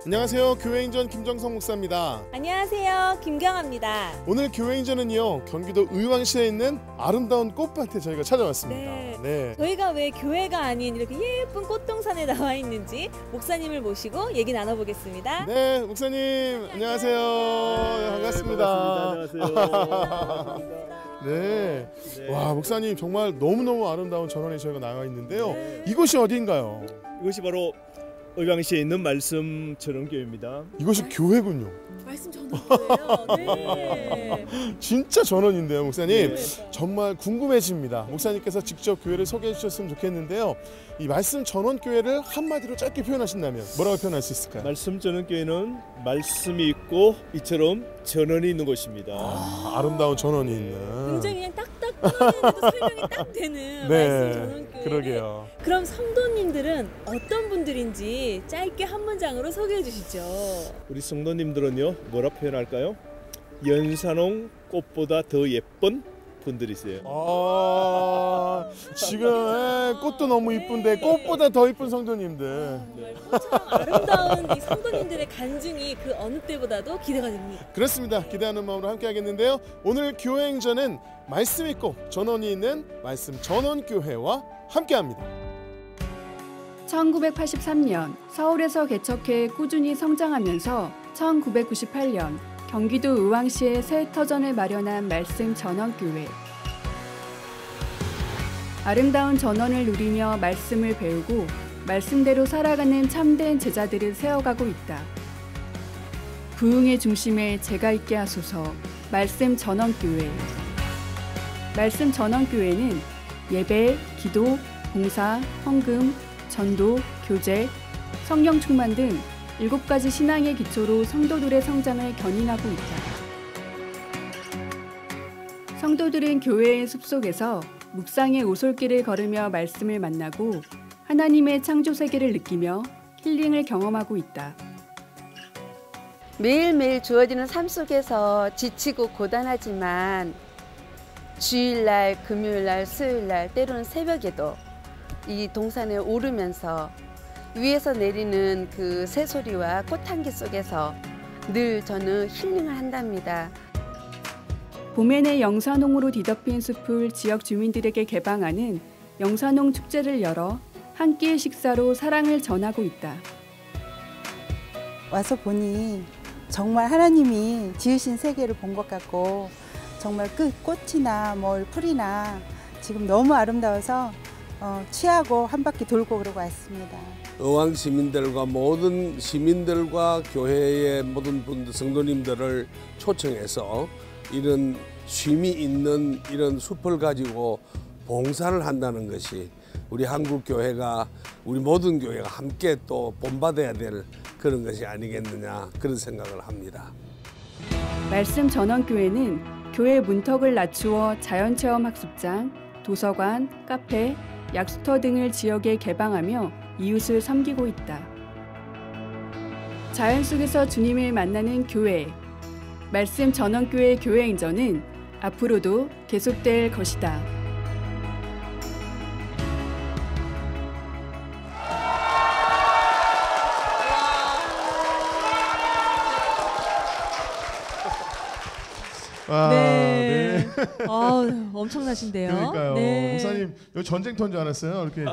안녕하세요. 교회인전 김정성 목사입니다. 안녕하세요. 김경아입니다. 오늘 교회인전은요, 경기도 의왕시에 있는 아름다운 꽃밭에 저희가 찾아왔습니다. 네. 저희가 왜 교회가 아닌 이렇게 예쁜 꽃동산에 나와 있는지 목사님을 모시고 얘기 나눠보겠습니다. 네, 목사님 안녕하세요. 네, 반갑습니다. 안녕하세요. 네. 와, 목사님 정말 너무너무 아름다운 전원에 저희가 나와 있는데요. 네. 이곳이 어디인가요? 이것이 바로 의왕시에 있는 말씀 전원교회입니다. 이곳이 교회군요. 말씀 전원교회요. 네. 진짜 전원인데요, 목사님. 네. 정말 궁금해집니다. 목사님께서 직접 교회를 소개해 주셨으면 좋겠는데요. 이 말씀 전원교회를 한마디로 짧게 표현하신다면 뭐라고 표현할 수 있을까요? 말씀 전원교회는 말씀이 있고 이처럼 전원이 있는 곳입니다. 아름다운 전원이 있는. 굉장히 그냥 딱딱 끊어내는데도 설명이 딱 되는 말씀 전원교회. 그러게요. 그럼 성도님들은 어떤 분들인지 짧게 한 문장으로 소개해 주시죠. 우리 성도님들은요, 뭐라 표현할까요? 연산홍 꽃보다 더 예쁜 분들이세요. 지금 꽃도 너무 이쁜데 꽃보다 더 이쁜 성도님들. 정말 꽃처럼 아름다운 이 성도님들의 간증이 그 어느 때보다도 기대가 됩니다. 그렇습니다. 기대하는 마음으로 함께 하겠는데요. 오늘 교회행전은 말씀 있고 전원이 있는 말씀 전원교회와 함께합니다. 1983년 서울에서 개척해 꾸준히 성장하면서 1998년 경기도 의왕시에 새 터전을 마련한 말씀 전원교회. 아름다운 전원을 누리며 말씀을 배우고 말씀대로 살아가는 참된 제자들을 세워가고 있다. 부흥의 중심에 제가 있게 하소서. 말씀 전원교회. 말씀 전원교회는 예배, 기도, 봉사, 헌금, 전도, 교제, 성령 충만 등 7가지 신앙의 기초로 성도들의 성장을 견인하고 있다. 성도들은 교회의 숲속에서 묵상의 오솔길을 걸으며 말씀을 만나고 하나님의 창조 세계를 느끼며 힐링을 경험하고 있다. 매일매일 주어지는 삶 속에서 지치고 고단하지만 주일날, 금요일날, 수요일날, 때로는 새벽에도 이 동산에 오르면서 위에서 내리는 그 새소리와 꽃향기 속에서 늘 저는 힐링을 한답니다. 봄에는 영산홍으로 뒤덮인 숲을 지역 주민들에게 개방하는 영산홍 축제를 열어 한 끼의 식사로 사랑을 전하고 있다. 와서 보니 정말 하나님이 지으신 세계를 본 것 같고 정말 그 꽃이나 풀이나 지금 너무 아름다워서 취하고 한 바퀴 돌고 그러고 왔습니다. 의왕 시민들과 모든 시민들과 교회의 모든 분들, 성도님들을 초청해서 이런 쉼이 있는 이런 숲을 가지고 봉사를 한다는 것이 우리 한국 교회가, 우리 모든 교회가 함께 또 본받아야 될 그런 것이 아니겠느냐, 그런 생각을 합니다. 말씀 전원교회는 교회 문턱을 낮추어 자연체험 학습장, 도서관, 카페, 약수터 등을 지역에 개방하며 이웃을 섬기고 있다. 자연 속에서 주님을 만나는 교회, 말씀 전원교회 교회행전은 앞으로도 계속될 것이다. 네. 엄청나신데요. 그러니까요. 네. 목사님 여기 전쟁터인 줄 알았어요. 이렇게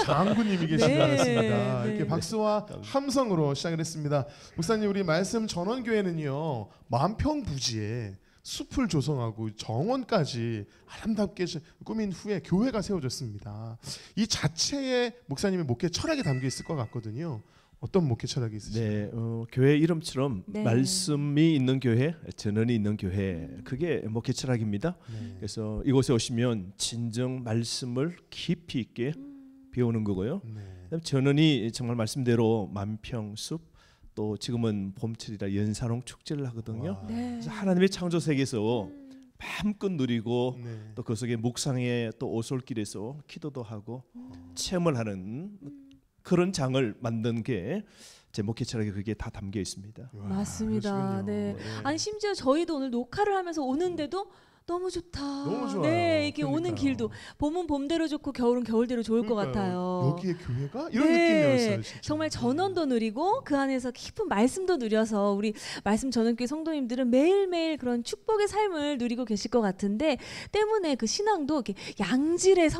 장군님이 계신 줄 알았습니다. 이렇게 박수와 함성으로 시작을 했습니다. 목사님, 우리 말씀 전원교회는요, 만평부지에 숲을 조성하고 정원까지 아름답게 꾸민 후에 교회가 세워졌습니다. 이 자체에 목사님의 목회 철학이 담겨 있을 것 같거든요. 어떤 목회 철학이 있으신가요? 네, 교회 이름처럼 네. 말씀이 있는 교회, 전원이 있는 교회, 그게 목회 철학입니다. 네. 그래서 이곳에 오시면 진정 말씀을 깊이 있게 배우는 거고요. 네. 전원이 정말 말씀대로 만평숲, 또 지금은 봄철이라 연산홍 축제를 하거든요. 네. 그래서 하나님의 창조 세계에서 마음껏 누리고 네. 또 그 속에 묵상의 또 오솔길에서 기도도 하고 체험을 하는 그런 장을 만든 게 제 목회 철학에 그게 다 담겨 있습니다. 맞습니다. 그러시군요. 네. 네. 아니 심지어 저희도 오늘 녹화를 하면서 오는데도 너무 좋다. 너무 좋아요. 네, 이렇게 오는 그러니까요. 길도 봄은 봄대로 좋고 겨울은 겨울대로 좋을 것 그러니까요. 같아요. 여기에 교회가 이런 네, 느낌이었어요. 진짜. 정말 전원도 누리고 그 안에서 깊은 말씀도 누려서 우리 말씀 전원교회 성도님들은 매일매일 그런 축복의 삶을 누리고 계실 것 같은데 때문에 그 신앙도 이렇게 양질의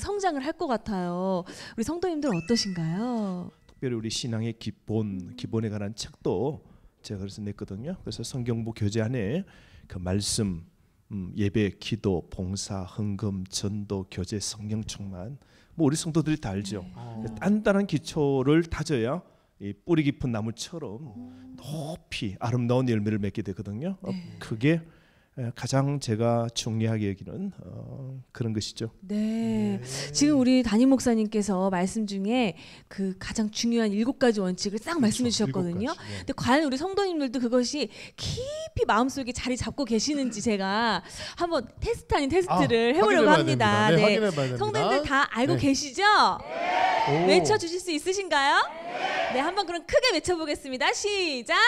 성장을 할 것 같아요. 우리 성도님들 어떠신가요? 특별히 우리 신앙의 기본에 관한 책도 제가 그래서 냈거든요. 그래서 성경부 교재 안에 그 말씀, 예배, 기도, 봉사, 헌금, 전도, 교제, 성령 충만, 뭐 우리 성도들이 다 알죠. 단단한 기초를 다져야 이 뿌리 깊은 나무처럼 높이 아름다운 열매를 맺게 되거든요. 그게 가장 제가 중요하게 여기는 그런 것이죠. 네. 지금 우리 담임 목사님께서 말씀 중에 그 가장 중요한 7가지 원칙을 싹 말씀해 주셨거든요. 7가지, 네. 근데 과연 우리 성도님들도 그것이 깊이 마음속에 자리 잡고 계시는지 제가 한번 테스트 아닌 테스트를 해보려고 확인해봐야 합니다. 됩니다. 네, 네. 확인해봐야 됩니다. 성도님들 다 알고 네. 계시죠? 오. 외쳐 주실 수 있으신가요? 네, 한번 그럼 크게 외쳐 보겠습니다. 시작.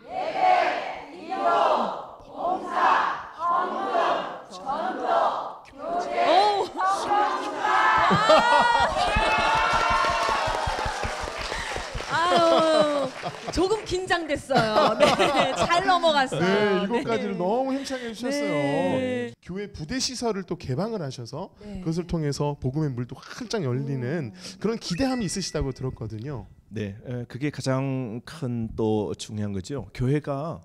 오. 아유, 조금 긴장됐어요. 네, 잘 넘어갔어요. 네, 7가지를 네. 너무 힘차게 해주셨어요. 네. 교회 부대 시설을 또 개방을 하셔서 네. 그것을 통해서 복음의 물도 활짝 열리는 그런 기대함이 있으시다고 들었거든요. 네, 그게 가장 큰 또 중요한 거죠. 교회가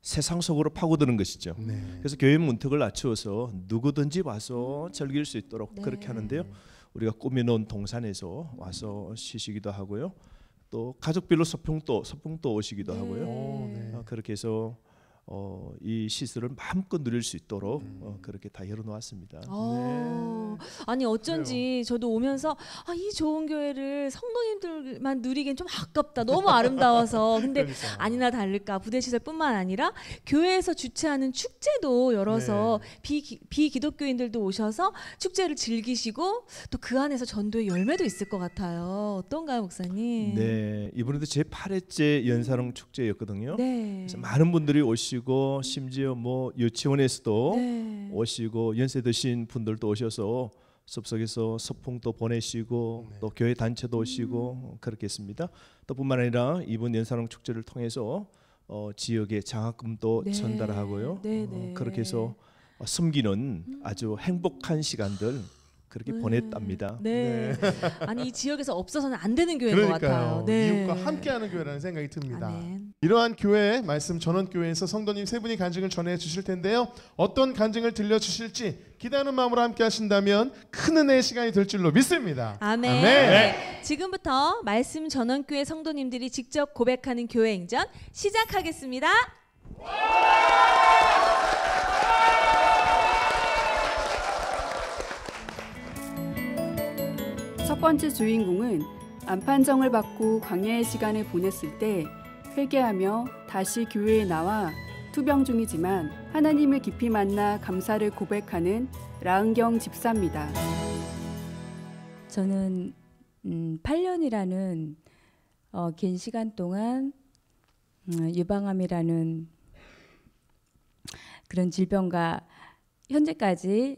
세상 속으로 파고드는 것이죠. 네. 그래서 교회 문턱을 낮추어서 누구든지 와서 즐길 수 있도록 네. 그렇게 하는데요. 우리가 꾸며놓은 동산에서 와서 쉬시기도 하고요. 또 가족별로 서풍도 오시기도 하고요. 오, 네. 그렇게 해서 이 시설을 마음껏 누릴 수 있도록 그렇게 다 열어놓았습니다. 아니 어쩐지 저도 오면서 이 좋은 교회를 성도님들만 누리기엔 좀 아깝다. 너무 아름다워서. 근데 그러니까요. 아니나 다를까 부대시설뿐만 아니라 교회에서 주최하는 축제도 열어서 비기독교인들도 오셔서 축제를 즐기시고 또 그 안에서 전도의 열매도 있을 것 같아요. 어떤가요, 목사님? 네, 이번에도 제 8회째 연사롱 축제였거든요. 네. 그래서 많은 분들이 오시고 심지어 뭐 유치원에서도 네. 오시고 연세 드신 분들도 오셔서 숲속에서 서풍도 보내시고 또 교회 단체도 오시고 그렇게 했습니다. 또 뿐만 아니라 이번 연사롱 축제를 통해서 지역에 장학금도 네. 전달하고요. 네, 네. 그렇게 해서 섬기는 아주 행복한 시간들 그렇게 보냈답니다. 네. 아니 이 지역에서 없어서는 안 되는 교회인 것 같아요. 그러니까요. 네. 이웃과 함께하는 교회라는 생각이 듭니다. 아멘. 이러한 교회 말씀 전원교회에서 성도님 세 분이 간증을 전해 주실 텐데요. 어떤 간증을 들려 주실지 기대하는 마음으로 함께 하신다면 큰 은혜의 시간이 될 줄로 믿습니다. 아멘. 아멘. 네. 지금부터 말씀 전원교회 성도님들이 직접 고백하는 교회 행전 시작하겠습니다. 첫 번째 주인공은 안판정을 받고 광야의 시간을 보냈을 때 회개하며 다시 교회에 나와 투병 중이지만 하나님을 깊이 만나 감사를 고백하는 라은경 집사입니다. 저는 8년이라는 긴 시간 동안 유방암이라는 그런 질병과 현재까지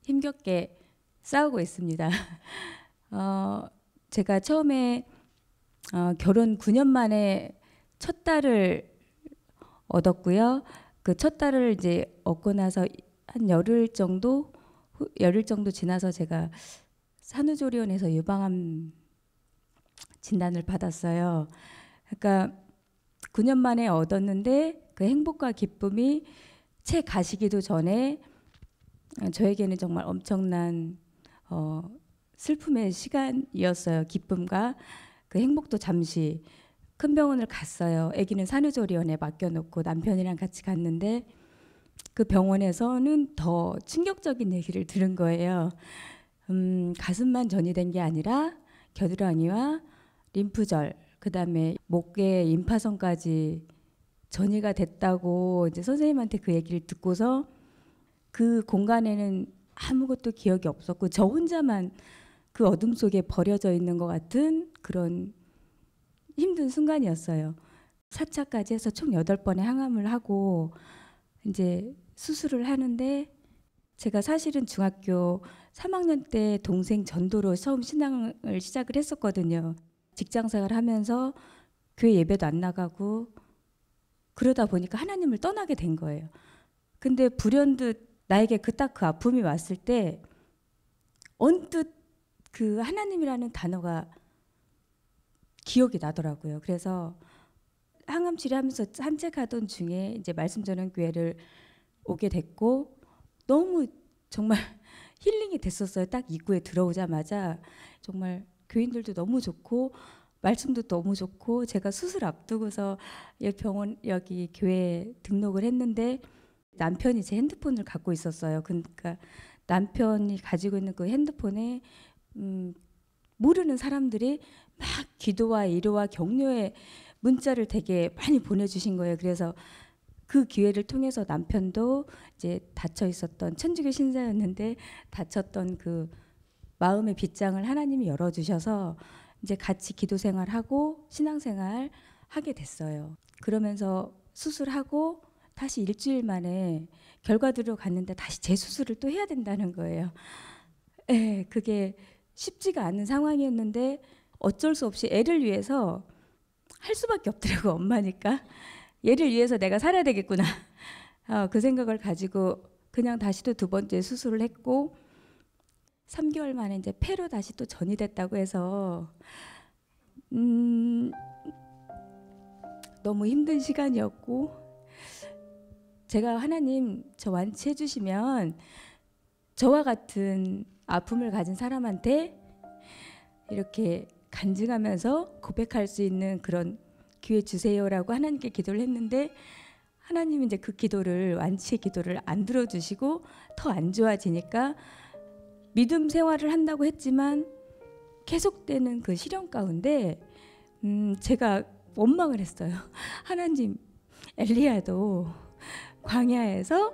힘겹게 싸우고 있습니다. 제가 처음에 결혼 9년 만에 첫 딸을 얻었고요. 그 첫 딸을 이제 얻고 나서 한 열흘 정도 지나서 제가 산후조리원에서 유방암 진단을 받았어요. 그러니까 9년 만에 얻었는데 그 행복과 기쁨이 채 가시기도 전에 저에게는 정말 엄청난 슬픔의 시간이었어요. 기쁨과 그 행복도 잠시 큰 병원을 갔어요. 아기는 산후조리원에 맡겨놓고 남편이랑 같이 갔는데 그 병원에서는 더 충격적인 얘기를 들은 거예요. 가슴만 전이된 게 아니라 겨드랑이와 림프절, 그다음에 목에 임파선까지 전이가 됐다고 이제 선생님한테 그 얘기를 듣고서 그 공간에는 아무것도 기억이 없었고 저 혼자만 그 어둠 속에 버려져 있는 것 같은 그런 힘든 순간이었어요. 4차까지 해서 총 8번의 항암을 하고 이제 수술을 하는데 제가 사실은 중학교 3학년 때 동생 전도로 처음 신앙을 시작을 했었거든요. 직장생활 하면서 교회 예배도 안 나가고 그러다 보니까 하나님을 떠나게 된 거예요. 근데 불현듯 나에게 딱 그 아픔이 왔을 때 언뜻 그 하나님이라는 단어가 기억이 나더라고요. 그래서 항암 치료하면서 산책하던 중에 이제 말씀 전원 교회를 오게 됐고 너무 정말 힐링이 됐었어요. 딱 입구에 들어오자마자 정말 교인들도 너무 좋고 말씀도 너무 좋고 제가 수술 앞두고서 여기 교회에 등록을 했는데 남편이 제 핸드폰을 갖고 있었어요. 그러니까 남편이 가지고 있는 그 핸드폰에 모르는 사람들이 막 기도와 위로와 격려의 문자를 되게 많이 보내주신 거예요. 그래서 그 기회를 통해서 남편도 이제 닫혀 있었던 천주교 신자였는데 닫혔던 그 마음의 빗장을 하나님이 열어주셔서 이제 같이 기도 생활하고 신앙생활 하게 됐어요. 그러면서 수술하고 다시 일주일 만에 결과들로 갔는데 다시 재수술을 또 해야 된다는 거예요. 네, 그게 쉽지가 않은 상황이었는데 어쩔 수 없이 애를 위해서 할 수밖에 없더라고. 엄마니까 얘를 위해서 내가 살아야 되겠구나. 그 생각을 가지고 그냥 다시 또 2번째 수술을 했고 3개월 만에 이제 폐로 다시 또 전이 됐다고 해서 너무 힘든 시간이었고 제가 하나님 저 완치해 주시면 저와 같은 아픔을 가진 사람한테 이렇게 간증하면서 고백할 수 있는 그런 기회 주세요라고 하나님께 기도를 했는데 하나님이 이제 그 기도를 완치의 기도를 안 들어주시고 더 안 좋아지니까 믿음 생활을 한다고 했지만 계속되는 그 시련 가운데 제가 원망을 했어요. 하나님 엘리야도 광야에서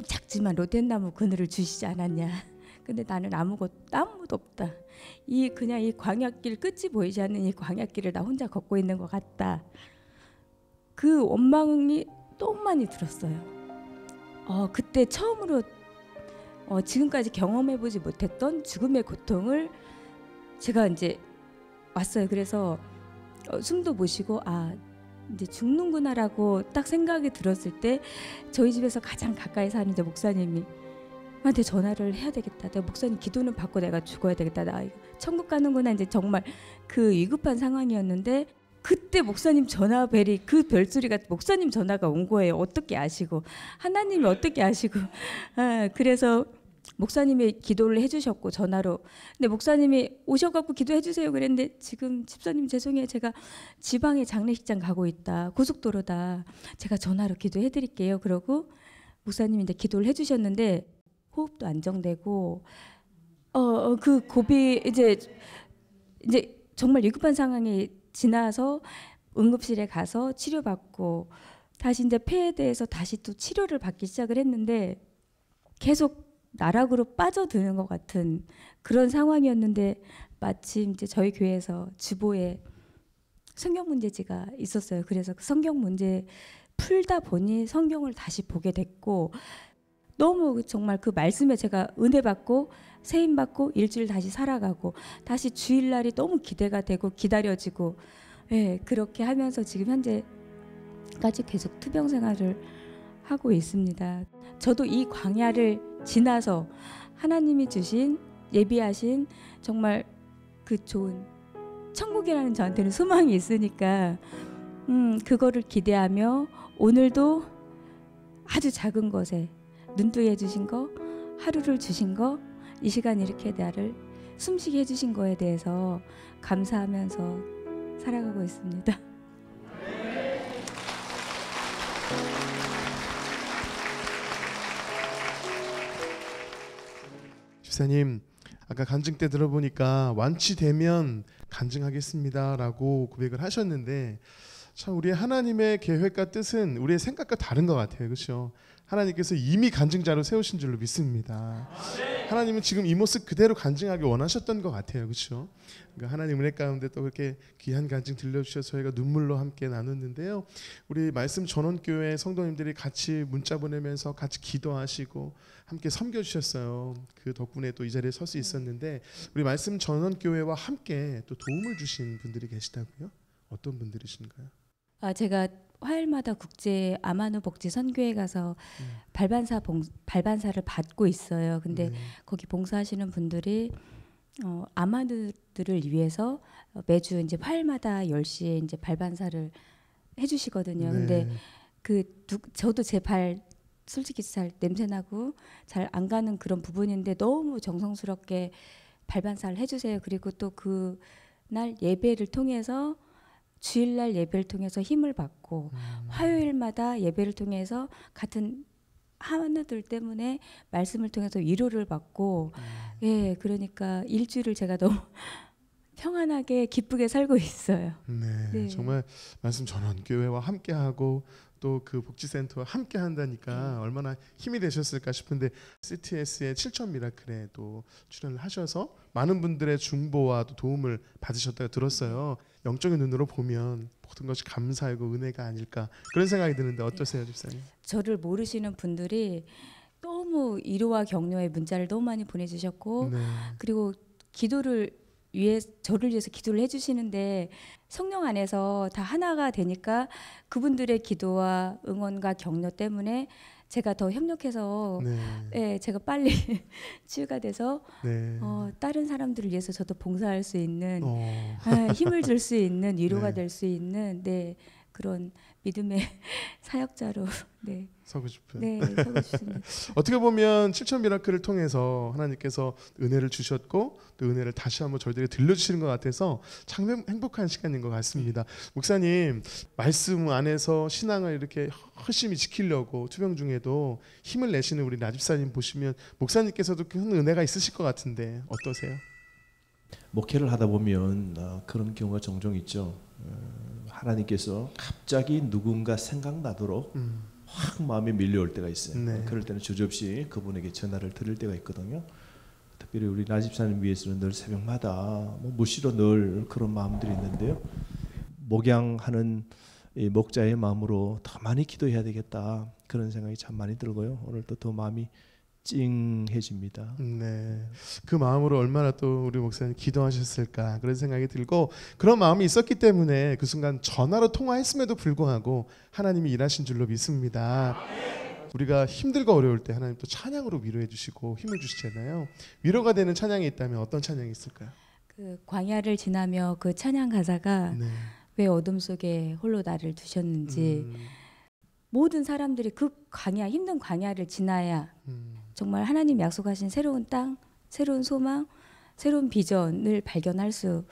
작지만 로덴나무 그늘을 주시지 않았냐. 근데 나는 아무도 없다. 그냥 이 광야길 끝이 보이지 않는 이 광야길을 나 혼자 걷고 있는 것 같다. 그 원망이 너무 많이 들었어요. 그때 처음으로 지금까지 경험해보지 못했던 죽음의 고통을 제가 이제 왔어요. 그래서 숨도 못 쉬고 이제 죽는구나라고 딱 생각이 들었을 때 저희 집에서 가장 가까이 사는 이제 목사님이 나한테 전화를 해야 되겠다. 내가 목사님 기도는 받고 내가 죽어야 되겠다. 나 천국 가는구나. 이제 정말 그 위급한 상황이었는데 그때 목사님 전화벨이 그 별소리가 목사님 전화가 온 거예요. 어떻게 아시고 하나님이 어떻게 아시고 그래서 목사님이 기도를 해주셨고 전화로 근데 목사님이 오셔갖고 기도해 주세요 그랬는데 지금 집사님 죄송해요. 제가 지방에 장례식장 가고 있다. 고속도로다. 제가 전화로 기도해 드릴게요. 그러고 목사님이 이제 기도를 해주셨는데 호흡도 안정되고 그 고비 이제 정말 위급한 상황이 지나서 응급실에 가서 치료받고 다시 이제 폐에 대해서 다시 또 치료를 받기 시작을 했는데 계속 나락으로 빠져드는 것 같은 그런 상황이었는데 마침 이제 저희 교회에서 주보에 성경 문제지가 있었어요. 그래서 그 성경 문제 풀다 보니 성경을 다시 보게 됐고 너무 정말 그 말씀에 제가 은혜 받고 세임 받고 일주일 다시 살아가고 다시 주일날이 너무 기대가 되고 기다려지고 그렇게 하면서 지금 현재까지 계속 투병 생활을 하고 있습니다. 저도 이 광야를 지나서 하나님이 주신 예비하신 정말 그 좋은 천국이라는 저한테는 소망이 있으니까 그거를 기대하며 오늘도 아주 작은 것에 눈뜨게 해주신 거 하루를 주신 거 이 시간 이렇게 나를 숨쉬게 해주신 거에 대해서 감사하면서 살아가고 있습니다. 집사님 아까 간증 때 들어보니까 완치되면 간증하겠습니다라고 고백을 하셨는데 참 우리의 하나님의 계획과 뜻은 우리의 생각과 다른 것 같아요. 그렇죠? 하나님께서 이미 간증자로 세우신 줄로 믿습니다. 하나님은 지금 이 모습 그대로 간증하기 원하셨던 것 같아요. 그렇죠? 그러니까 하나님 은혜 가운데 또 그렇게 귀한 간증 들려주셔서 저희가 눈물로 함께 나눴는데요. 우리 말씀 전원교회 성도님들이 같이 문자 보내면서 같이 기도하시고 함께 섬겨주셨어요. 그 덕분에 또 이 자리에 설 수 있었는데 우리 말씀 전원교회와 함께 또 도움을 주신 분들이 계시다고요? 어떤 분들이신가요? 제가 화요일마다 국제 아마누 복지 선교회 가서 발반사를 받고 있어요. 근데 거기 봉사하시는 분들이 아마누들을 위해서 매주 이제 화요일마다 10시에 이제 발반사를 해주시거든요. 근데 저도 제 발 솔직히 잘 냄새나고 잘 안 가는 그런 부분인데 너무 정성스럽게 발반사를 해주세요. 그리고 또 그날 예배를 통해서 주일날 예배를 통해서 힘을 받고 화요일마다 예배를 통해서 같은 하나들 때문에 말씀을 통해서 위로를 받고 예, 그러니까 일주일을 제가 너무 평안하게 기쁘게 살고 있어요. 네. 정말 말씀 전원교회와 함께하고 또 그 복지센터와 함께 한다니까 얼마나 힘이 되셨을까 싶은데 CTS의 7천 미라클에 또 출연을 하셔서 많은 분들의 중보와 또 도움을 받으셨다고 들었어요. 영적인 눈으로 보면 모든 것이 감사하고 은혜가 아닐까 그런 생각이 드는데 어떠세요, 집사님? 저를 모르시는 분들이 너무 위로와 격려의 문자를 너무 많이 보내주셨고 그리고 저를 위해서 기도를 해주시는데 성령 안에서 다 하나가 되니까 그분들의 기도와 응원과 격려 때문에 제가 더 협력해서 예, 제가 빨리 치유가 돼서 다른 사람들을 위해서 저도 봉사할 수 있는 힘을 줄 수 있는 위로가 될 수 있는 그런 믿음의 사역자로 서고 싶은. 서고 싶습니다. 어떻게 보면 7천 미라클을 통해서 하나님께서 은혜를 주셨고 또 은혜를 다시 한번 저희들에게 들려주시는 것 같아서 참 행복한 시간인 것 같습니다. 목사님 말씀 안에서 신앙을 이렇게 열심히 지키려고 투병 중에도 힘을 내시는 우리 나집사님 보시면 목사님께서도 큰 은혜가 있으실 것 같은데 어떠세요? 목회를 하다 보면 그런 경우가 종종 있죠. 하나님께서 갑자기 누군가 생각나도록 확 마음에 밀려올 때가 있어요. 그럴 때는 주저없이 그분에게 전화를 드릴 때가 있거든요. 특별히 우리 나집사님 위해서는 늘 새벽마다 무시로 늘 그런 마음들이 있는데요. 목양하는 이 목자의 마음으로 더 많이 기도해야 되겠다 그런 생각이 참 많이 들고요. 오늘도 더 마음이 찡해집니다. 그 마음으로 얼마나 또 우리 목사님 기도하셨을까 그런 생각이 들고 그런 마음이 있었기 때문에 그 순간 전화로 통화했음에도 불구하고 하나님이 일하신 줄로 믿습니다. 우리가 힘들고 어려울 때 하나님 또 찬양으로 위로해 주시고 힘을 주시잖아요. 위로가 되는 찬양이 있다면 어떤 찬양이 있을까요? 그 광야를 지나며 그 찬양 가사가 왜 어둠 속에 홀로 나를 두셨는지 모든 사람들이 그 힘든 광야를 지나야 정말 하나님 약속하신 새로운 땅, 새로운 소망, 새로운 비전을 발견할 수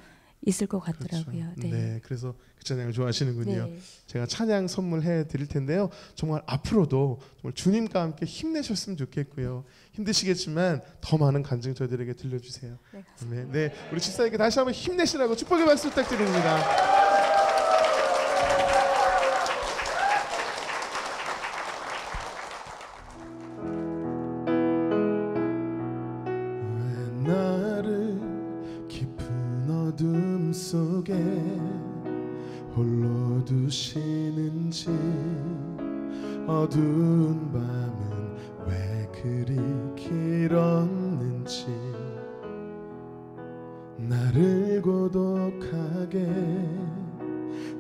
있을 것 같더라고요. 그래서 그 찬양을 좋아하시는군요. 제가 찬양 선물해 드릴 텐데요. 정말 앞으로도 정말 주님과 함께 힘내셨으면 좋겠고요. 힘드시겠지만 더 많은 간증 저희들에게 들려주세요. 우리 집사님께 다시 한번 힘내시라고 축복의 말씀 부탁드립니다. 속에 홀로 두시는지 어두운 밤은 왜 그리 길었는지 나를 고독하게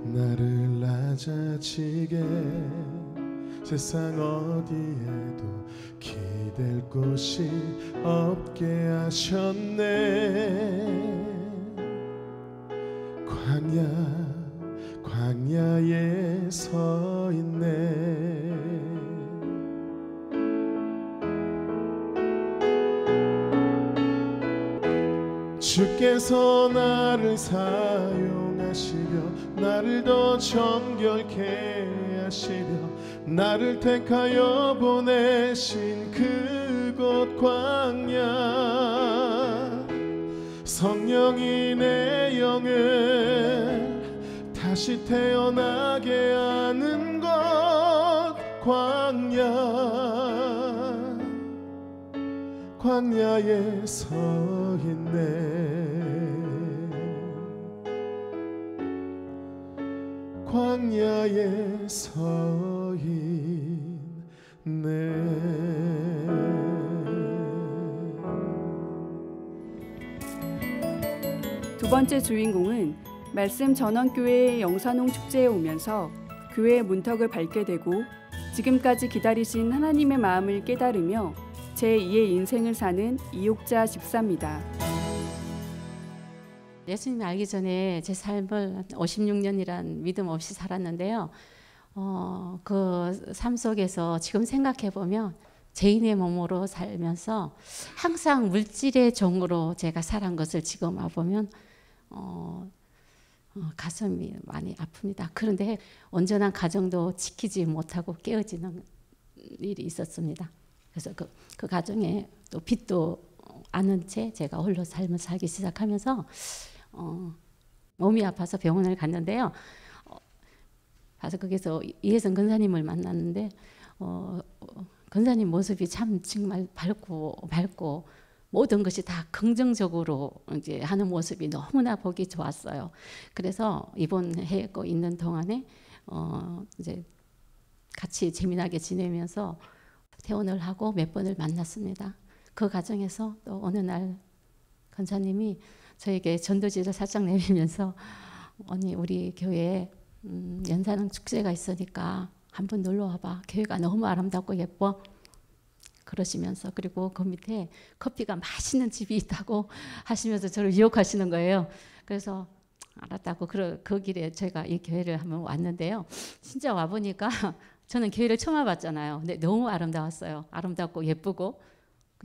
나를 낮아지게 세상 어디에도 기댈 곳이 없게 하셨네. 광야에 서 있네. 주께서 나를 사용하시려 나를 더 정결케 하시려 나를 택하여 보내신 그곳 광야 성령이 내 영을 다시 태어나게 하는 광야에 서 있네. 광야에 서 있네. 두 번째 주인공은 말씀 전원교회의 영산홍 축제에 오면서 교회의 문턱을 밟게 되고 지금까지 기다리신 하나님의 마음을 깨달으며 제2의 인생을 사는 이옥자 집사입니다. 예수님을 알기 전에 제 삶을 56년이란 믿음 없이 살았는데요. 그 삶 속에서 지금 생각해보면 죄인의 몸으로 살면서 항상 물질의 종으로 제가 살은 것을 지금 와보면 가슴이 많이 아픕니다. 그런데 온전한 가정도 지키지 못하고 깨어지는 일이 있었습니다. 그래서 그 가정에 또 빚도 아는 채 제가 홀로 삶을 살기 시작하면서 몸이 아파서 병원을 갔는데요. 가서 거기서 이혜성 권사님을 만났는데 권사님 모습이 참 정말 밝고 모든 것이 다 긍정적으로 이제 하는 모습이 너무나 보기 좋았어요. 그래서 입원해 있는 동안에 이제 같이 재미나게 지내면서 퇴원을 하고 몇 번을 만났습니다. 그 과정에서 또 어느 날 권사님이 저에게 전도지를 살짝 내리면서 언니 우리 교회에 연산홍 축제가 있으니까 한번 놀러 와봐. 교회가 너무 아름답고 예뻐. 그러시면서 그리고 그 밑에 커피가 맛있는 집이 있다고 하시면서 저를 유혹하시는 거예요. 그래서 알았다고 그 길에 제가 이 교회를 한번 왔는데요. 진짜 와보니까 저는 교회를 처음 와봤잖아요. 근데 너무 아름다웠어요. 아름답고 예쁘고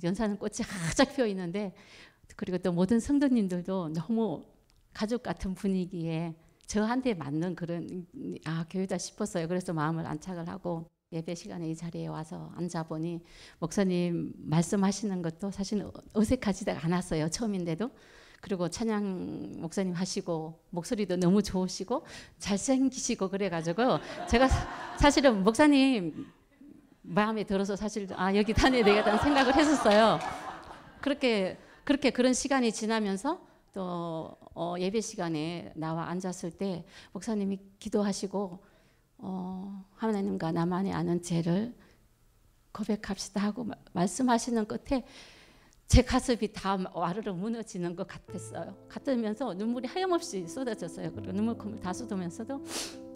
연산홍 꽃이 활짝 피어 있는데 그리고 또 모든 성도님들도 너무 가족 같은 분위기에 저한테 맞는 그런 교회다 싶었어요. 그래서 마음을 안착을 하고 예배 시간에 이 자리에 와서 앉아보니 목사님 말씀하시는 것도 사실 어색하지가 않았어요. 처음인데도. 그리고 찬양 목사님 하시고 목소리도 너무 좋으시고 잘생기시고 그래가지고 제가 사실은 목사님 마음에 들어서 사실 여기 다녀야 되겠다는 생각을 했었어요. 그런 시간이 지나면서 또 예배 시간에 나와 앉았을 때 목사님이 기도하시고 하나님과 나만이 아는 죄를 고백합시다 하고 말씀하시는 끝에 제 가슴이 다 와르르 무너지는 것 같으면서 눈물이 하염없이 쏟아졌어요. 그리고 눈물콧물 다 쏟으면서도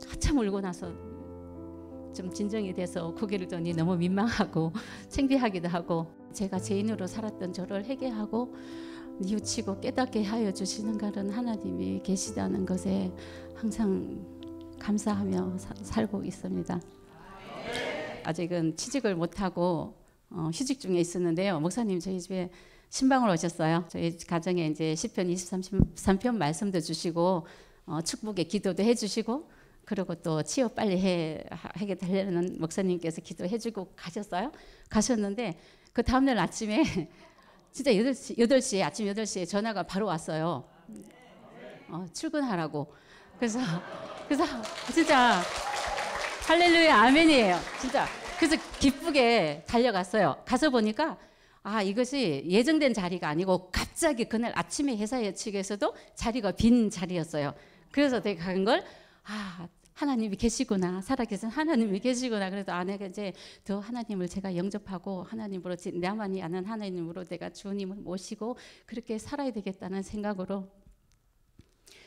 한참 울고 나서 좀 진정이 돼서 고개를 드니 너무 민망하고 창피하기도 하고 제가 죄인으로 살았던 저를 회개하고 뉘우치고 깨닫게 하여 주시는 그런 하나님이 계시다는 것에 항상 감사하며 살고 있습니다. 아직은 취직을 못하고 휴직 중에 있었는데요. 목사님 저희 집에 신방을 오셨어요. 저희 가정에 이제 시편 23편 말씀도 주시고 축복의 기도도 해주시고 그리고 또 취업 빨리 하게 되려는 목사님께서 기도해주고 가셨는데 그 다음날 아침에 진짜 8시에 아침 8시에 전화가 바로 왔어요. 출근하라고. 그래서 진짜 할렐루야 아멘이에요. 진짜. 그래서 기쁘게 달려갔어요. 가서 보니까 이것이 예정된 자리가 아니고 갑자기 그날 아침에 회사 측에서도 자리가 빈 자리였어요. 그래서 내가 간 걸 하나님이 계시구나. 살아계신 하나님이 계시구나. 그래서 내가 이제 더 하나님을 제가 영접하고 하나님으로 나만이 아는 하나님으로 내가 주님을 모시고 그렇게 살아야 되겠다는 생각으로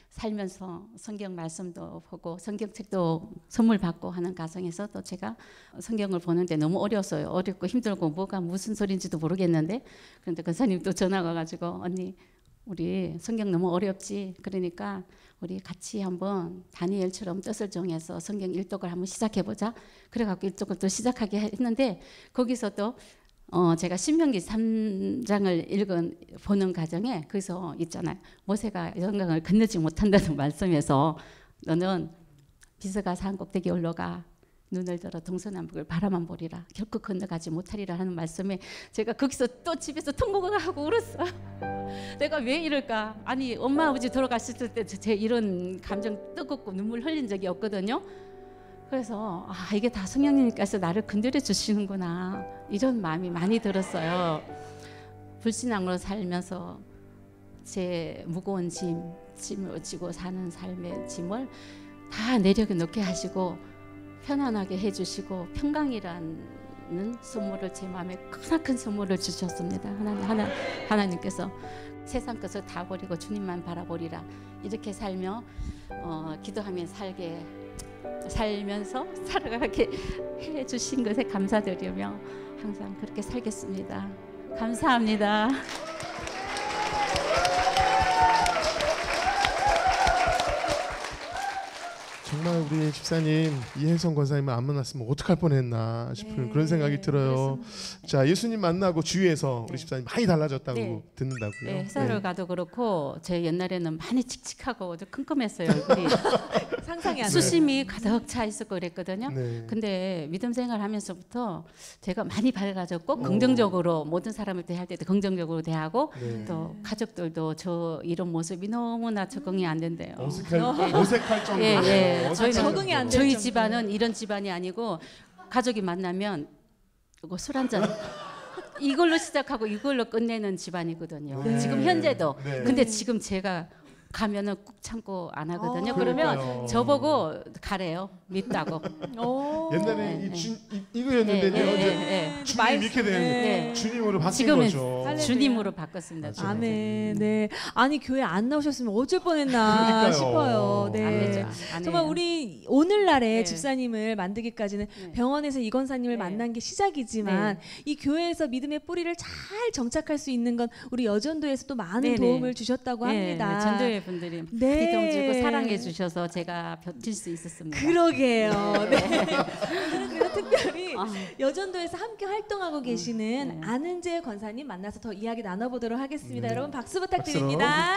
살면서 성경 말씀도 보고 성경책도 선물 받고 하는 과정에서 또 제가 성경을 보는데 너무 어려웠어요. 어렵고 힘들고 뭐가 무슨 소리인지도 모르겠는데 그런데 권사님 또 전화가 와가지고 언니 우리 성경 너무 어렵지. 그러니까 우리 같이 한번 다니엘처럼 뜻을 정해서 성경 일독을 한번 시작해보자. 그래갖고 일독을 또 시작하게 했는데 거기서 또 제가 신명기 3장을 보는 과정에 거기서 있잖아요. 모세가 요단강을 건너지 못한다는 말씀에서 너는 비서가 산 꼭대기 올라가 눈을 들어 동서남북을 바라만 보리라 결코 건너가지 못하리라 하는 말씀에 제가 거기서 또 집에서 통곡을 하고 울었어요. 내가 왜 이럴까? 아니 엄마 아버지 돌아가셨을 때 제 이런 감정 뜨겁고 눈물 흘린 적이 없거든요. 그래서 이게 다 성령님께서 나를 건드려 주시는구나 이런 마음이 많이 들었어요. 불신앙으로 살면서 제 무거운 짐을 지고 사는 삶의 짐을 다 내려게 놓게 하시고 편안하게 해주시고 평강이라는 선물을 제 마음에 크나큰 선물을 주셨습니다. 하나님께서 세상 것을 다 버리고 주님만 바라보리라 이렇게 살며 기도하며 살면서 살아가게 해주신 것에 감사드리며 항상 그렇게 살겠습니다. 감사합니다. 정말 우리 집사님 이혜성 권사님을 안 만났으면 어떡할 뻔했나 싶은 그런 생각이 들어요. 자, 예수님 만나고 주위에서 우리 집사님 많이 달라졌다고 듣는다고요. 네, 회사를 가도 그렇고 제 옛날에는 많이 칙칙하고 컴컴했어요. 얼굴이. 상상이 안 돼요. 수심이 가득 차 있었고 그랬거든요. 네. 근데 믿음 생활하면서부터 제가 많이 밝아졌고 긍정적으로 모든 사람을 대할 때도 긍정적으로 대하고 또 가족들도 저 이런 모습이 너무나 적응이 안 된대요. 어색할 정도로. 저희는 적응이 안 될 저희 정도로. 집안은 이런 집안이 아니고 가족이 만나면 술 한잔 이걸로 시작하고 이걸로 끝내는 집안이거든요. 네. 지금 현재도. 네. 근데 지금 제가 가면은 꾹 참고 안 하거든요. 그러니까요. 그러면 저보고 가래요. 밉다고. 옛날에 이거였는데 주님 이렇게 되는 주님으로 바뀐 지금은 거죠. 주님으로 바꿨습니다. 아멘. 네. 아니 교회 안 나오셨으면 어쩔 뻔했나 그러니까요. 싶어요. 네. 안 되죠. 안 정말 해요. 우리 오늘날의 네. 집사님을 만들기까지는 병원에서 이 권사님을 만난 게 시작이지만 이 교회에서 믿음의 뿌리를 잘 정착할 수 있는 건 우리 여전도에서 또 많은 네네. 도움을 주셨다고 합니다. 전도회 분들이 기도 주고 사랑해 주셔서 제가 버틸 수 있었습니다. 그러게요. 네. 오늘은 그래서 특별히 여전도에서 함께 활동하고 계시는 안은재 권사님 만나서 더 이야기 나눠보도록 하겠습니다. 여러분 박수 부탁드립니다.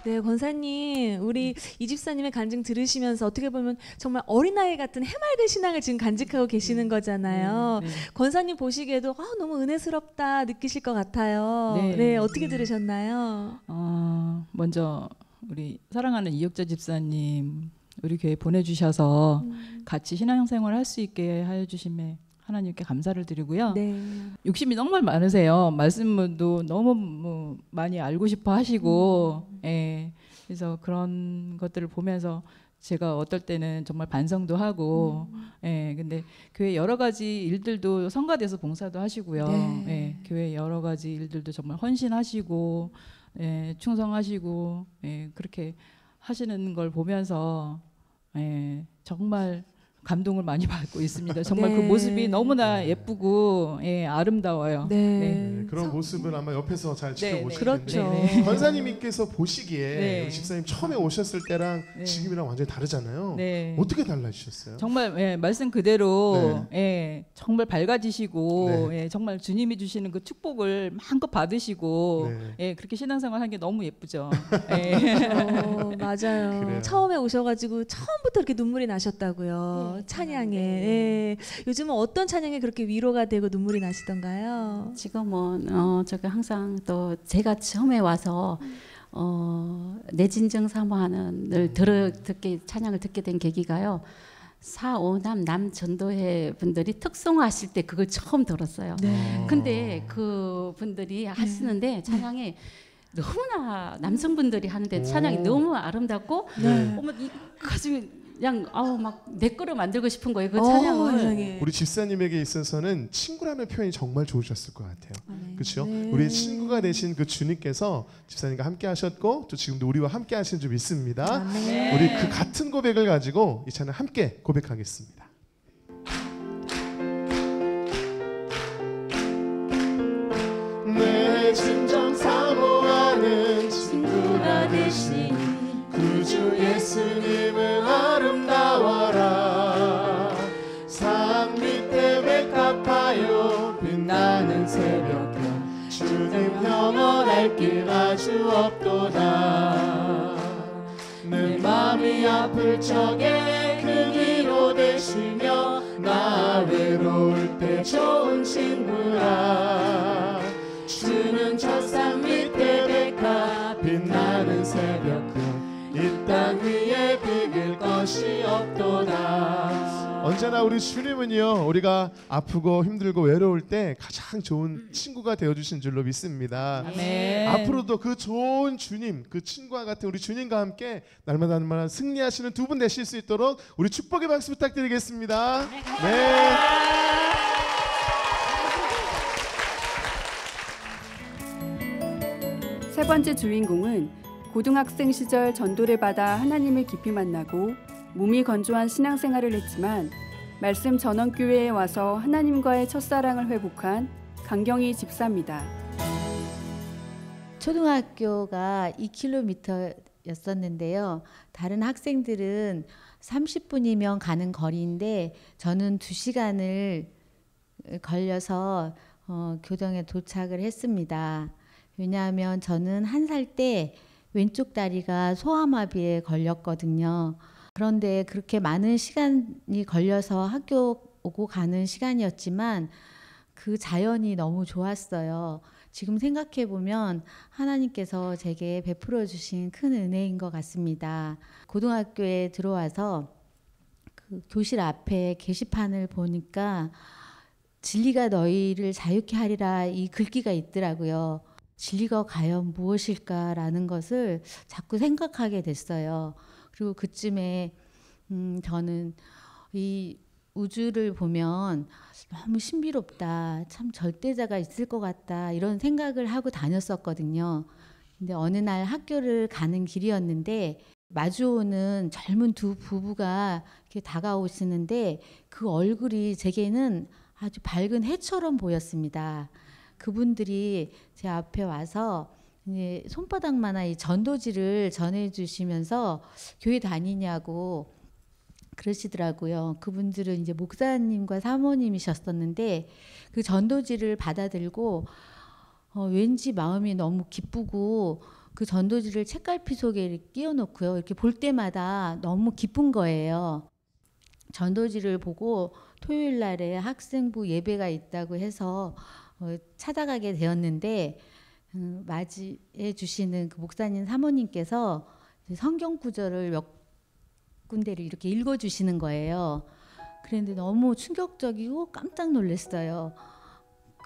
네, 권사님, 우리 이 집사님의 간증 들으시면서 어떻게 보면 정말 어린아이 같은 해맑은 신앙을 지금 간직하고 계시는 거잖아요. 권사님 보시기에도 너무 은혜스럽다 느끼실 것 같아요. 네, 어떻게 들으셨나요? 먼저 우리 사랑하는 이혁자 집사님 우리 교회 보내주셔서 같이 신앙생활 할 수 있게 해주심에 하나님께 감사를 드리고요. 욕심이 정말 많으세요. 말씀도 너무 많이 알고 싶어 하시고 그래서 그런 것들을 보면서 제가 어떨 때는 정말 반성도 하고 근데 교회 여러 가지 일들도 성가대에서 봉사도 하시고요. 교회 여러 가지 일들도 정말 헌신하시고 충성하시고 그렇게 하시는 걸 보면서 정말 감동을 많이 받고 있습니다. 정말 그 모습이 너무나 예쁘고 아름다워요. 그런 모습을 아마 옆에서 잘 지켜보실 그렇죠. 텐데 권사님께서 보시기에 우리 집사님 처음에 오셨을 때랑 지금이랑 완전히 다르잖아요. 어떻게 달라지셨어요? 정말 말씀 그대로 정말 밝아지시고 정말 주님이 주시는 그 축복을 마음껏 받으시고 그렇게 신앙생활 하는 게 너무 예쁘죠. 맞아요. 그래요. 처음에 오셔가지고 처음부터 이렇게 눈물이 나셨다고요. 찬양에. 요즘은 어떤 찬양에 그렇게 위로가 되고 눈물이 나시던가요? 지금은 제가 항상 또 제가 처음에 와서 내 진정 사모하는 늘 찬양을 듣게 된 계기가요. 4, 5남 남전도회 분들이 특송하실 때 그걸 처음 들었어요. 근데 그 분들이 하시는데 찬양이 너무나 남성분들이 하는데 찬양이 너무 아름답고 어머 이 가슴이 그냥 막 내 거로 만들고 싶은 거예요. 그 찬양을. 우리 집사님에게 있어서는 친구라는 표현이 정말 좋으셨을 것 같아요. 그렇죠? 우리 친구가 되신 그 주님께서 집사님과 함께 하셨고 또 지금도 우리와 함께 하시는 줄 믿습니다. 우리 그 같은 고백을 가지고 이 찬양 함께 고백하겠습니다. 내 진정 사모하는 친구가 되신 구주 예수님은 아름다워라. 산 밑에 백합하여 빛나는 새벽별 주님 영원할 길 아주 없도다. 내 맘이 아플 적에 그 위로 되시며 나 외로울 때 좋은 친구라. 주는 저 산 밑에 백합 빛나는 새벽별 이 땅 위에 비길 것이 없도다. 언제나 우리 주님은요, 우리가 아프고 힘들고 외로울 때 가장 좋은 친구가 되어주신 줄로 믿습니다. 아멘. 앞으로도 그 좋은 주님, 그 친구와 같은 우리 주님과 함께 날마다 날마다 승리하시는 두 분 되실 수 있도록 우리 축복의 박수 부탁드리겠습니다. 네. 세 번째 주인공은 고등학생 시절 전도를 받아 하나님을 깊이 만나고 몸이 건조한 신앙생활을 했지만 말씀 전원교회에 와서 하나님과의 첫사랑을 회복한 강경희 집사입니다. 초등학교가 2km였었는데요. 다른 학생들은 30분이면 가는 거리인데 저는 2시간을 걸려서 교정에 도착을 했습니다. 왜냐하면 저는 1살 때 왼쪽 다리가 소아마비에 걸렸거든요. 그런데 그렇게 많은 시간이 걸려서 학교 오고 가는 시간이었지만 그 자연이 너무 좋았어요. 지금 생각해 보면 하나님께서 제게 베풀어 주신 큰 은혜인 것 같습니다. 고등학교에 들어와서 그 교실 앞에 게시판을 보니까 진리가 너희를 자유케 하리라 이 글귀가 있더라고요. 진리가 과연 무엇일까라는 것을 자꾸 생각하게 됐어요. 그리고 그쯤에 저는 이 우주를 보면 너무 신비롭다, 참 절대자가 있을 것 같다 이런 생각을 하고 다녔었거든요. 근데 어느 날 학교를 가는 길이었는데 마주오는 젊은 두 부부가 이렇게 다가오시는데 그 얼굴이 제게는 아주 밝은 해처럼 보였습니다. 그분들이 제 앞에 와서 이제 손바닥만한 이 전도지를 전해주시면서 교회 다니냐고 그러시더라고요. 그분들은 이제 목사님과 사모님이셨었는데 그 전도지를 받아들고 왠지 마음이 너무 기쁘고 그 전도지를 책갈피 속에 끼워놓고요. 이렇게 볼 때마다 너무 기쁜 거예요. 전도지를 보고 토요일 날에 학생부 예배가 있다고 해서 찾아가게 되었는데 맞이해 주시는 그 목사님 사모님께서 성경 구절을 몇 군데를 이렇게 읽어 주시는 거예요. 그런데 너무 충격적이고 깜짝 놀랐어요.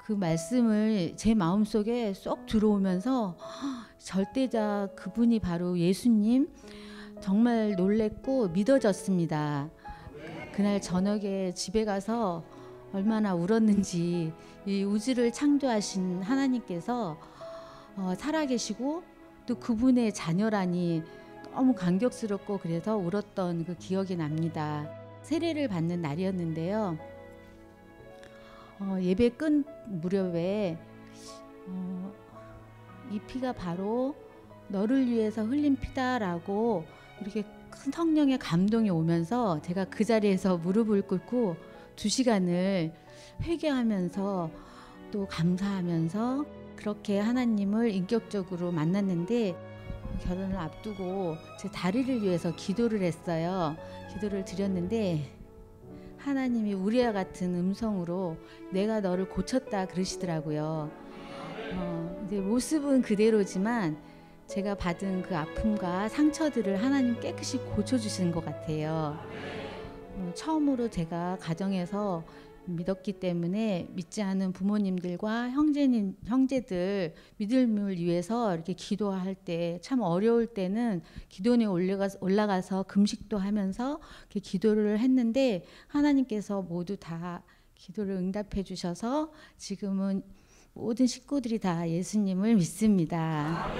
그 말씀을 제 마음속에 쏙 들어오면서 절대자 그분이 바로 예수님, 정말 놀랬고 믿어졌습니다. 그날 저녁에 집에 가서 얼마나 울었는지, 이 우주를 창조하신 하나님께서 살아계시고 또 그분의 자녀라니 너무 감격스럽고 그래서 울었던 그 기억이 납니다. 세례를 받는 날이었는데요. 예배 끝 무렵에 이 피가 바로 너를 위해서 흘린 피다라고 이렇게 큰 성령의 감동이 오면서 제가 그 자리에서 무릎을 꿇고 2시간을 회개하면서 또 감사하면서 그렇게 하나님을 인격적으로 만났는데 결혼을 앞두고 제 다리를 위해서 기도를 했어요. 기도를 드렸는데 하나님이 우리와 같은 음성으로 내가 너를 고쳤다 그러시더라고요. 이제 모습은 그대로지만 제가 받은 그 아픔과 상처들을 하나님 깨끗이 고쳐주시는 것 같아요. 처음으로 제가 가정에서 믿었기 때문에 믿지 않은 부모님들과 형제들 믿음을 위해서 이렇게 기도할 때 참 어려울 때는 기도원에 올라가서 금식도 하면서 이렇게 기도를 했는데 하나님께서 모두 다 기도를 응답해 주셔서 지금은 모든 식구들이 다 예수님을 믿습니다.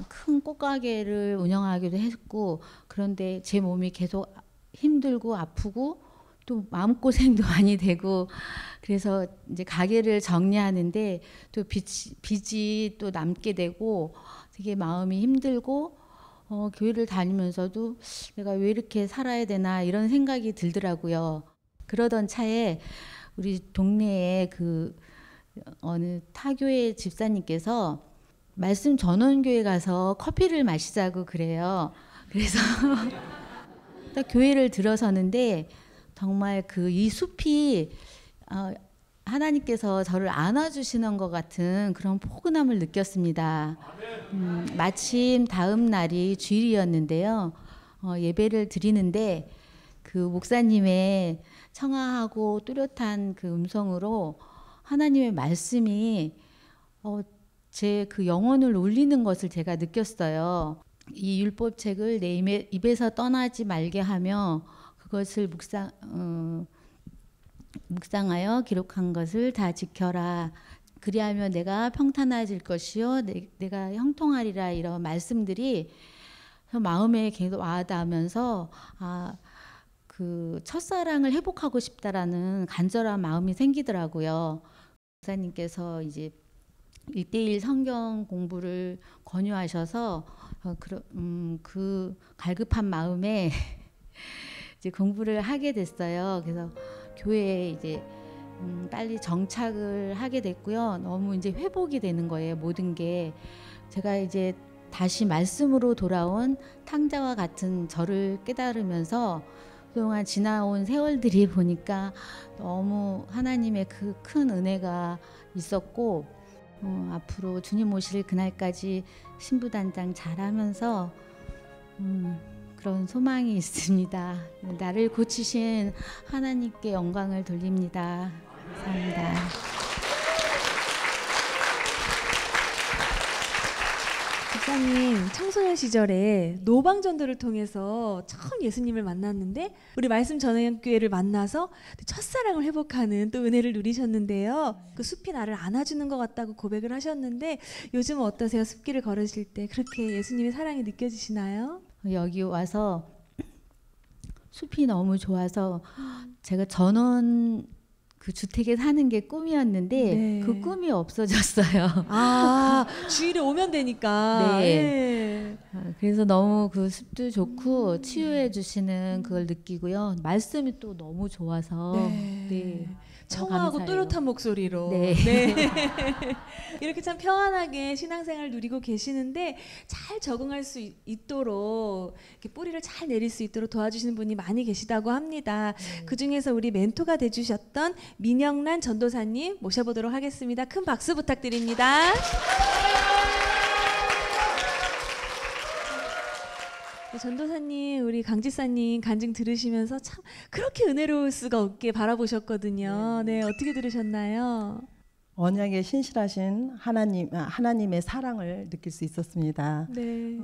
큰 꽃가게를 운영하기도 했고 그런데 제 몸이 계속 힘들고 아프고 또 마음고생도 많이 되고 그래서 이제 가게를 정리하는데 또 빚이 또 남게 되고 되게 마음이 힘들고 교회를 다니면서도 내가 왜 이렇게 살아야 되나 이런 생각이 들더라고요. 그러던 차에 우리 동네에 그 어느 타교회 집사님께서 말씀 전원교회 가서 커피를 마시자고 그래요. 그래서 딱 교회를 들어서는데 정말 그 이 숲이 하나님께서 저를 안아주시는 것 같은 그런 포근함을 느꼈습니다. 마침 다음 날이 주일이었는데요. 예배를 드리는데 그 목사님의 청아하고 뚜렷한 그 음성으로 하나님의 말씀이 제 그 영혼을 울리는 것을 제가 느꼈어요. 이 율법책을 내 입에서 떠나지 말게 하며 그것을 묵상하여 기록한 것을 다 지켜라. 그리하면 내가 평탄해질 것이요 내가 형통하리라. 이런 말씀들이 마음에 계속 와닿으면서 그 첫사랑을 회복하고 싶다라는 간절한 마음이 생기더라고요. 목사님께서 이제 1:1 성경 공부를 권유하셔서 그 갈급한 마음에 이제 공부를 하게 됐어요. 그래서 교회에 이제 빨리 정착을 하게 됐고요. 너무 이제 회복이 되는 거예요. 모든 게 제가 이제 다시 말씀으로 돌아온 탕자와 같은 저를 깨달으면서 그동안 지나온 세월들이 보니까 너무 하나님의 그 큰 은혜가 있었고 앞으로 주님 오실 그날까지 신부단장 잘하면서 그런 소망이 있습니다. 나를 고치신 하나님께 영광을 돌립니다. 감사합니다. 목사님 청소년 시절에 노방전도를 통해서 처음 예수님을 만났는데 우리 말씀 전환교회를 만나서 첫사랑을 회복하는 또 은혜를 누리셨는데요. 그 숲이 나를 안아주는 것 같다고 고백을 하셨는데 요즘은 어떠세요? 숲길을 걸으실 때 그렇게 예수님의 사랑이 느껴지시나요? 여기 와서 숲이 너무 좋아서 제가 전원 그 주택에 사는 게 꿈이었는데 네. 그 꿈이 없어졌어요. 주일에 오면 되니까. 네. 그래서 너무 그 숲도 좋고 치유해 주시는 그걸 느끼고요. 말씀이 또 너무 좋아서 네. 청아하고 뚜렷한 목소리로 네. 이렇게 참 평안하게 신앙생활을 누리고 계시는데 잘 적응할 수 있도록 이렇게 뿌리를 잘 내릴 수 있도록 도와주시는 분이 많이 계시다고 합니다. 그중에서 우리 멘토가 돼주셨던 민영란 전도사님 모셔보도록 하겠습니다. 큰 박수 부탁드립니다. 전도사님, 우리 강지사님 간증 들으시면서 참 그렇게 은혜로울 수가 없게 바라보셨거든요. 네, 어떻게 들으셨나요? 언약에 신실하신 하나님의 사랑을 느낄 수 있었습니다. 네.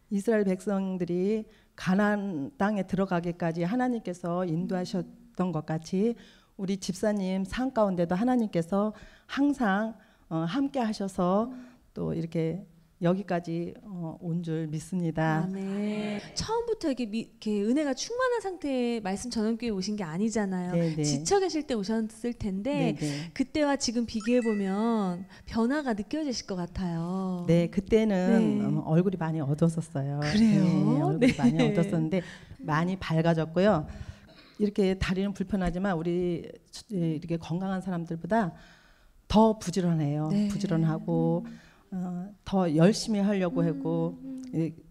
이스라엘 백성들이 가나안 땅에 들어가기까지 하나님께서 인도하셨던 것 같이 우리 집사님 삶 가운데도 하나님께서 항상 함께 하셔서 또 이렇게 여기까지 온 줄 믿습니다. 네. 처음부터 이렇게 은혜가 충만한 상태의 말씀 전원교회 오신 게 아니잖아요. 네네. 지쳐 계실 때 오셨을 텐데 네네. 그때와 지금 비교해 보면 변화가 느껴지실 것 같아요. 네, 그때는 얼굴이 많이 어두웠었어요. 그래요? 네, 얼굴이 네. 많이 어두웠었는데 많이 밝아졌고요. 이렇게 다리는 불편하지만 우리 이렇게 건강한 사람들보다 더 부지런해요. 네. 부지런하고 더 열심히 하려고 하고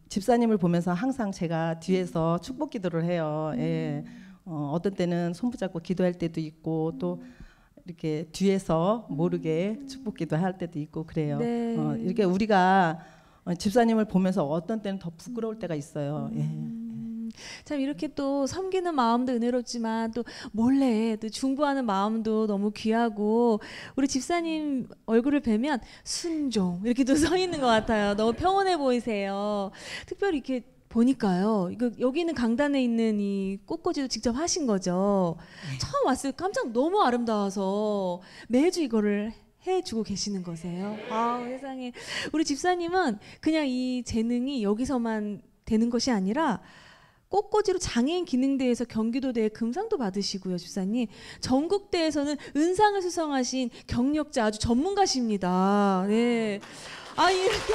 집사님을 보면서 항상 제가 뒤에서 축복 기도를 해요. 예. 어떤 때는 손 붙잡고 기도할 때도 있고 또 이렇게 뒤에서 모르게 축복 기도할 때도 있고 그래요. 네. 이렇게 우리가 집사님을 보면서 어떤 때는 더 부끄러울 때가 있어요. 예. 참 이렇게 또 섬기는 마음도 은혜롭지만 또 몰래 또 중보하는 마음도 너무 귀하고 우리 집사님 얼굴을 뵈면 순종 이렇게 또 서 있는 것 같아요. 너무 평온해 보이세요. 특별히 이렇게 보니까요. 이거 여기 있는 강단에 있는 이 꽃꽂이도 직접 하신 거죠. 처음 왔을 때 깜짝 너무 아름다워서 매주 이거를 해주고 계시는 거세요. 세상에. 우리 집사님은 그냥 이 재능이 여기서만 되는 것이 아니라 꽃꽂이로 장애인 기능대회에서 경기도대회 금상도 받으시고요, 집사님. 전국대회에서는 은상을 수상하신 경력자 아주 전문가십니다. 네. 이렇게.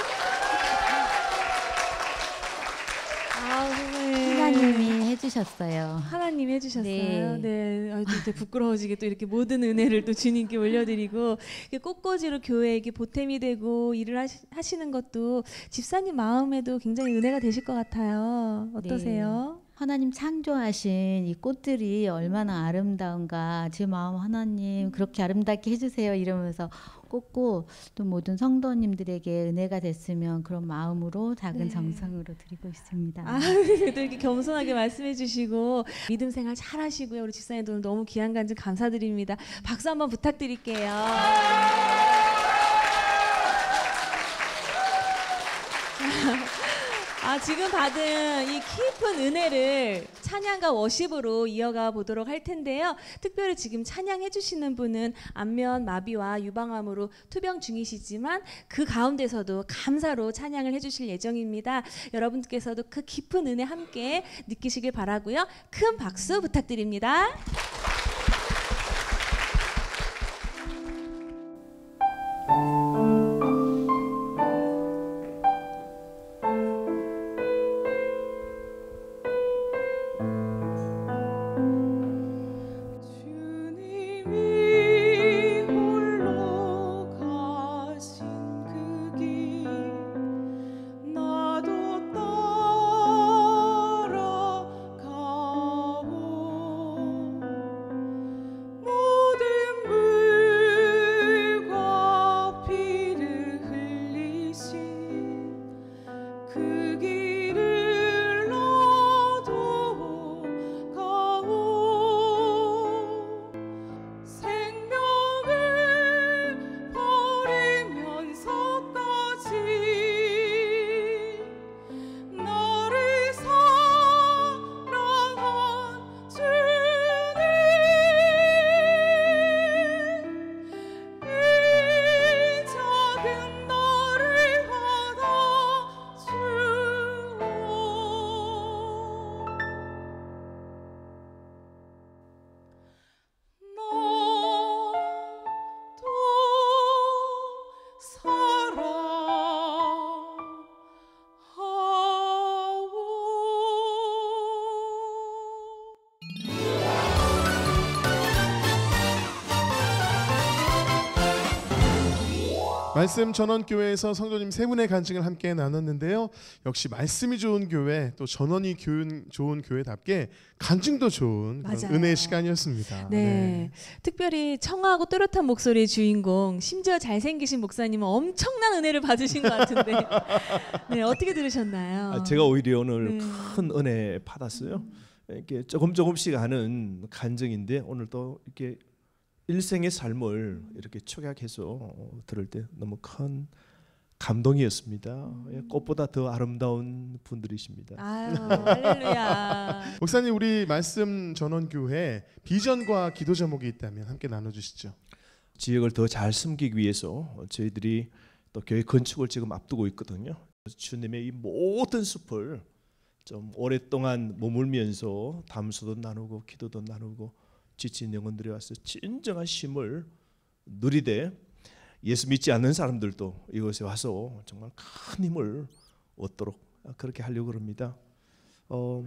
하나님이 해주셨어요. 하나님이 해주셨어요. 네. 네. 또 부끄러워지게 또 이렇게 모든 은혜를 또 주님께 올려드리고 꽃꽂이로 교회에게 보탬이 되고 일을 하시는 것도 집사님 마음에도 굉장히 은혜가 되실 것 같아요. 어떠세요? 네. 하나님 창조하신 이 꽃들이 얼마나 아름다운가, 제 마음 하나님 그렇게 아름답게 해주세요 이러면서 꽂고, 또 모든 성도님들에게 은혜가 됐으면 그런 마음으로 작은 네. 정성으로 드리고 있습니다. 아, 그래도 이렇게 겸손하게 말씀해 주시고 믿음 생활 잘 하시고요. 우리 집사님들 오늘 너무 귀한 간증 감사드립니다. 박수 한번 부탁드릴게요. 지금 받은 이 깊은 은혜를 찬양과 워십으로 이어가 보도록 할 텐데요. 특별히 지금 찬양해 주시는 분은 안면 마비와 유방암으로 투병 중이시지만 그 가운데서도 감사로 찬양을 해 주실 예정입니다. 여러분께서도 그 깊은 은혜 함께 느끼시길 바라고요. 큰 박수 부탁드립니다. 말씀 전원교회에서 성도님 세 분의 간증을 함께 나눴는데요. 역시 말씀이 좋은 교회, 또 전원이 좋은 교회답게 간증도 좋은 그런 은혜의 시간이었습니다. 네. 특별히 청아하고 또렷한 목소리의 주인공, 심지어 잘생기신 목사님은 엄청난 은혜를 받으신 것 같은데 네, 어떻게 들으셨나요? 제가 오히려 오늘 큰 은혜 받았어요. 이렇게 조금씩 하는 간증인데 오늘 또 이렇게 일생의 삶을 이렇게 축약해서 들을 때 너무 큰 감동이었습니다. 꽃보다 더 아름다운 분들이십니다. 아유, 할렐루야. 목사님, 우리 말씀 전원교회 비전과 기도 제목이 있다면 함께 나눠주시죠. 지역을 더 잘 섬기기 위해서 저희들이 또 교회 건축을 지금 앞두고 있거든요. 주님의 이 모든 숲을 좀 오랫동안 머물면서 담수도 나누고 기도도 나누고 지친 영혼들이 와서 진정한 쉼을 누리되 예수 믿지 않는 사람들도 이곳에 와서 정말 큰 힘을 얻도록 그렇게 하려고 합니다.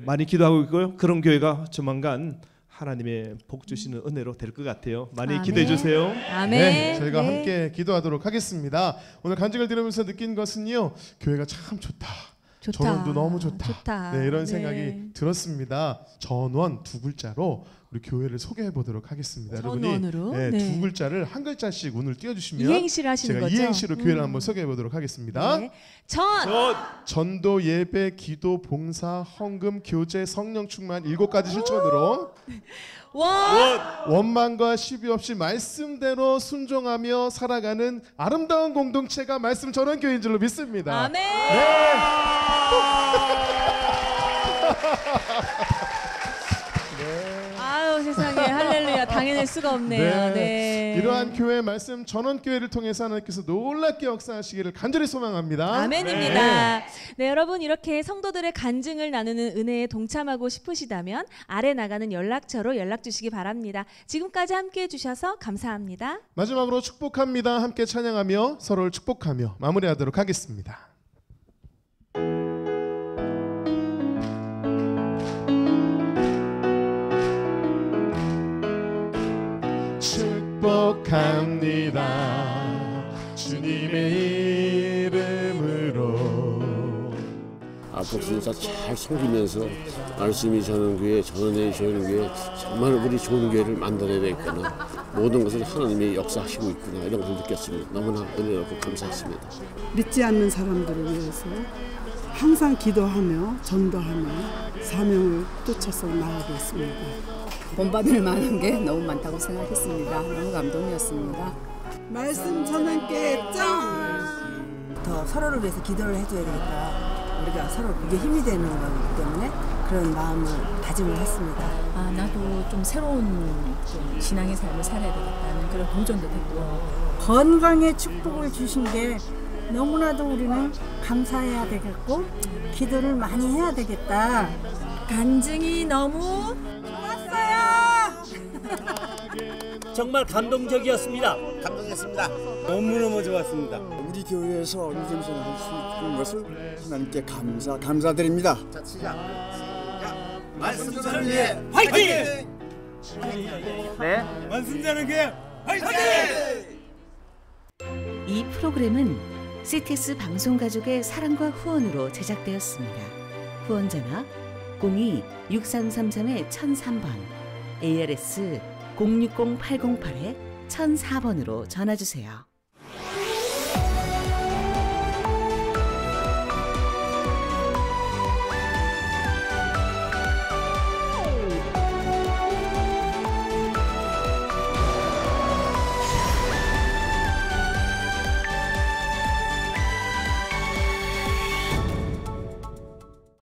많이 기도하고 있고요. 그런 교회가 조만간 하나님의 복 주시는 은혜로 될 것 같아요. 많이 아멘. 기대해 주세요. 아멘. 네, 저희가 함께 기도하도록 하겠습니다. 오늘 간증을 들으면서 느낀 것은요, 교회가 참 좋다. 전원도 너무 좋다. 네, 이런 생각이 들었습니다. 전원 두 글자로 우리 교회를 소개해 보도록 하겠습니다. 전원으로? 여러분이 네. 두 글자를 한 글자씩 오늘 띄워주시면 이행시를 하시는 제가 거죠? 이행시로 교회를 한번 소개해 보도록 하겠습니다. 네. 전도, 예배, 기도, 봉사, 헌금, 교제, 성령 충만 7가지 실천으로 원망과 시비 없이 말씀대로 순종하며 살아가는 아름다운 공동체가 말씀 전원교회인 줄로 믿습니다. 아멘. 네. 아유, 세상에 할렐루야, 당해낼 수가 없네요. 네. 이러한 교회 말씀 전원교회를 통해서 하나님께서 놀랍게 역사하시기를 간절히 소망합니다. 아멘입니다. 네, 여러분 이렇게 성도들의 간증을 나누는 은혜에 동참하고 싶으시다면 아래 나가는 연락처로 연락 주시기 바랍니다. 지금까지 함께해 주셔서 감사합니다. 마지막으로 축복합니다. 함께 찬양하며 서로를 축복하며 마무리하도록 하겠습니다. 축복합니다. 주님의 이름으로 앞으로 진짜 잘 섬기면서 말씀이 전하는 교회, 전원의 저희는 교회 정말 우리 좋은 교회를 만들어야 되겠구나. 모든 것을 하나님이 역사하시고 있구나 이런 것을 느꼈습니다. 너무나 은혜롭고 감사했습니다. 믿지 않는 사람들을 위해서 항상 기도하며 전도하며 사명을 쫓아서 나아가겠습니다. 본받을 만한 게 너무 많다고 생각했습니다. 너무 감동이었습니다. 말씀 전환께 짱! 더 서로를 위해서 기도를 해줘야 되겠다. 우리가 서로 그게 힘이 되는 거기 때문에 그런 마음을 다짐을 했습니다. 아, 나도 좀 새로운 좀 신앙의 삶을 살아야 되겠다는 그런 도전도 됐고, 건강의 축복을 주신 게 너무나도 우리는 감사해야 되겠고 기도를 많이 해야 되겠다. 간증이 너무 정말 감동적이었습니다. 감동했습니다. 너무너무 좋았습니다. 우리 교회에서 언젠가 할 수 있는 것을 하나님께 감사드립니다. 자, 시작. 말씀 전하는 교회 화이팅! 네. 말씀 전하는 교회 화이팅! 이 프로그램은 CTS 방송가족의 사랑과 후원으로 제작되었습니다. 후원 전화 02-6333-1003번, ARS 060-808-1004번으로 전화주세요.